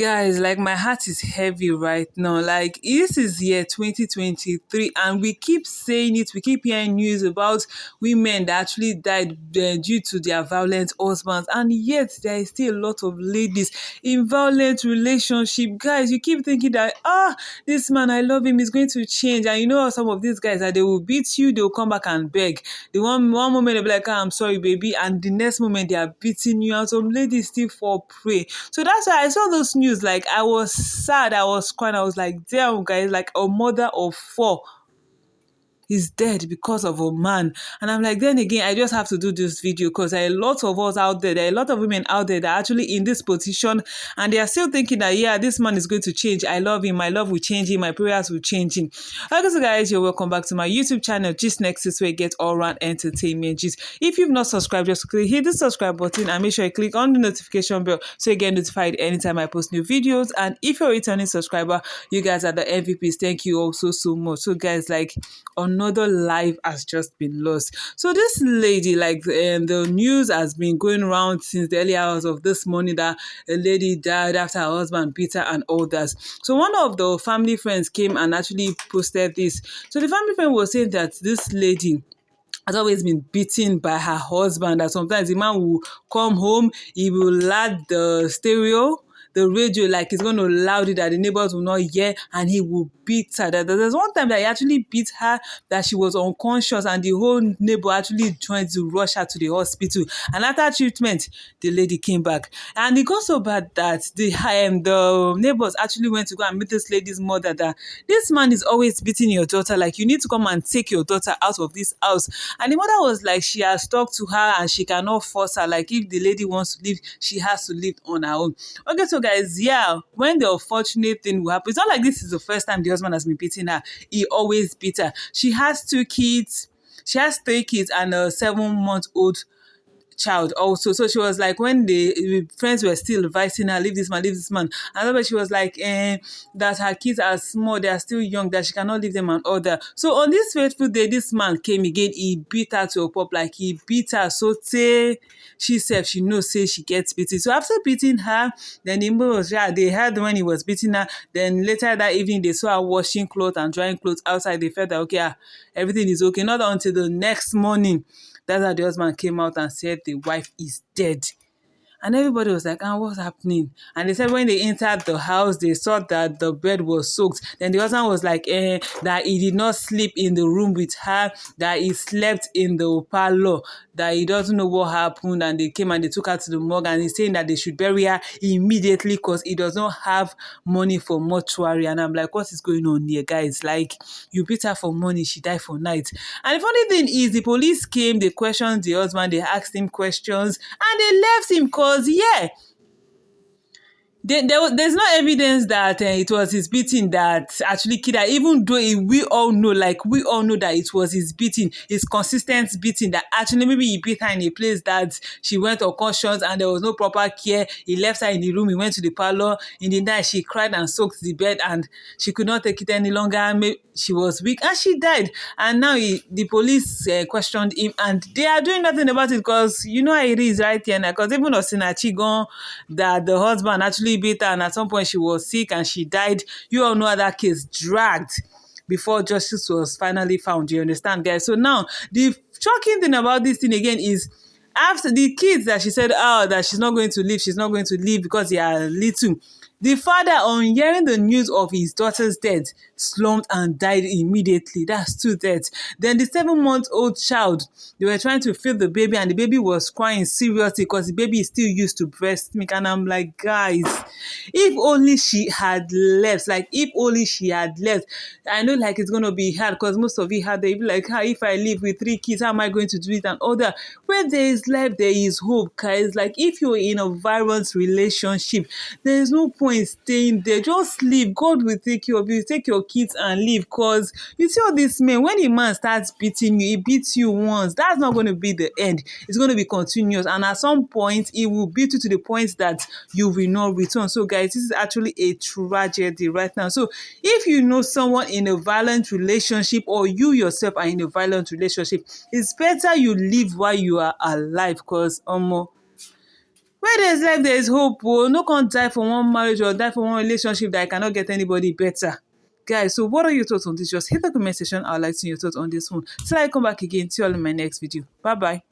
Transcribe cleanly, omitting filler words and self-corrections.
Guys, like my heart is heavy right now. Like this is year 2023 and we keep saying it, we keep hearing news about women that actually died due to their violent husbands, and yet there is still a lot of ladies in violent relationship. Guys, you keep thinking that this man, I love him, is going to change. And you know how some of these guys that they will beat you, they will come back and beg. The one moment they'll be like, I'm sorry, baby, and the next moment they are beating you, and some ladies still fall prey. So that's why I saw those news. Like I was sad, I was crying, I was like, damn, guys, like a mother of four is dead because of a man. And I'm like, then again, I just have to do this video because there are a lot of us out there, there are a lot of women out there that are actually in this position, and they are still thinking that, yeah, this man is going to change. I love him, my love will change him, my prayers will change him. Okay, so guys, you're welcome back to my YouTube channel. Just next is where you get all around entertainment gist. If you've not subscribed, just quickly hit the subscribe button and make sure you click on the notification bell so you get notified anytime I post new videos. And if you're a returning subscriber, you guys are the MVPs. Thank you also so much. So guys, like, another life has just been lost. So this lady, like, the news has been going around since the early hours of this morning that a lady died after her husband beat her and all that. So one of the family friends came and actually posted this. So the family friend was saying that this lady has always been beaten by her husband, that sometimes the man will come home, he will loud the stereo, the radio, like it's going to loud it that the neighbors will not hear, and he will beat her. There's one time that he actually beat her, that she was unconscious, and the whole neighbor actually tried to rush her to the hospital. And after treatment, the lady came back. And it got so bad that the neighbors actually went to go and meet this lady's mother, that this man is always beating your daughter, like you need to come and take your daughter out of this house. And the mother was like, she has talked to her and she cannot force her. Like if the lady wants to leave, she has to leave on her own. Okay, so guys, yeah, when the unfortunate thing will happen, it's not like this is the first time the husband has been beating her. He always beat her. She has 2 kids. She has 3 kids and a 7-month-old child also. So she was like, when the friends were still advising her, leave this man, leave this man, and she was like, that her kids are small, they are still young, that she cannot leave them and all that. So on this fateful day, this man came again, he beat her to a pulp. Like he beat her so say she said she knows, say she gets beaten. So after beating her, then the was, they heard when he was beating her. Then later that evening, they saw her washing clothes and drying clothes outside. They felt that okay, everything is okay. Not until the next morning, that's how the husband came out and said the wife is dead. And everybody was like, what's happening? And they said when they entered the house, they saw that the bed was soaked. Then the husband was like, that he did not sleep in the room with her, that he slept in the parlor, that he doesn't know what happened. And they came and they took her to the morgue, and he's saying that they should bury her immediately because he does not have money for mortuary. And I'm like, what is going on here, guys? Like, you beat her for money, she died for night. And the funny thing is, the police came, they questioned the husband, they asked him questions, and they left him because, yeah, there's no evidence that it was his beating that actually killed her, even though we all know that it was his beating, his consistent beating, that actually maybe he beat her in a place that she went unconscious and there was no proper care. He left her in the room, he went to the parlor. In the night, she cried and soaked the bed and she could not take it any longer. Maybe she was weak and she died. And now the police questioned him, and they are doing nothing about it because you know how it is right here now. Because even Osinachi gone, that the husband actually beat her, and at some point she was sick and she died. You all know how that case dragged before justice was finally found. You understand, guys? So now the shocking thing about this thing again is, after the kids that she said, that she's not going to leave because they are little. The father, on hearing the news of his daughter's death, slumped and died immediately. That's 2 deaths. Then the 7-month-old child, they were trying to feed the baby, and the baby was crying seriously because the baby is still used to breast milk. And I'm like, guys, if only she had left. I know, like, it's going to be hard because most of you had, they be like, if I live with 3 kids, how am I going to do it and all that? Where there is life, there is hope, guys. Like, if you're in a violent relationship, there is no point staying there. Just leave. God will take care of you. Take your kids and leave. Because you see all these men, when a man starts beating you, he beats you once. That's not going to be the end. It's going to be continuous. And at some point, he will beat you to the point that you will not return. So guys, this is actually a tragedy right now. So if you know someone in a violent relationship, or you yourself are in a violent relationship, it's better you live while you are alive, because where there's life, there's hope. Oh, no can die for one marriage or die for one relationship that I cannot get anybody better. Guys, so what are your thoughts on this? Just hit the comment section. I'd like to know your thoughts on this one. Till I come back again, see you all in my next video. Bye bye.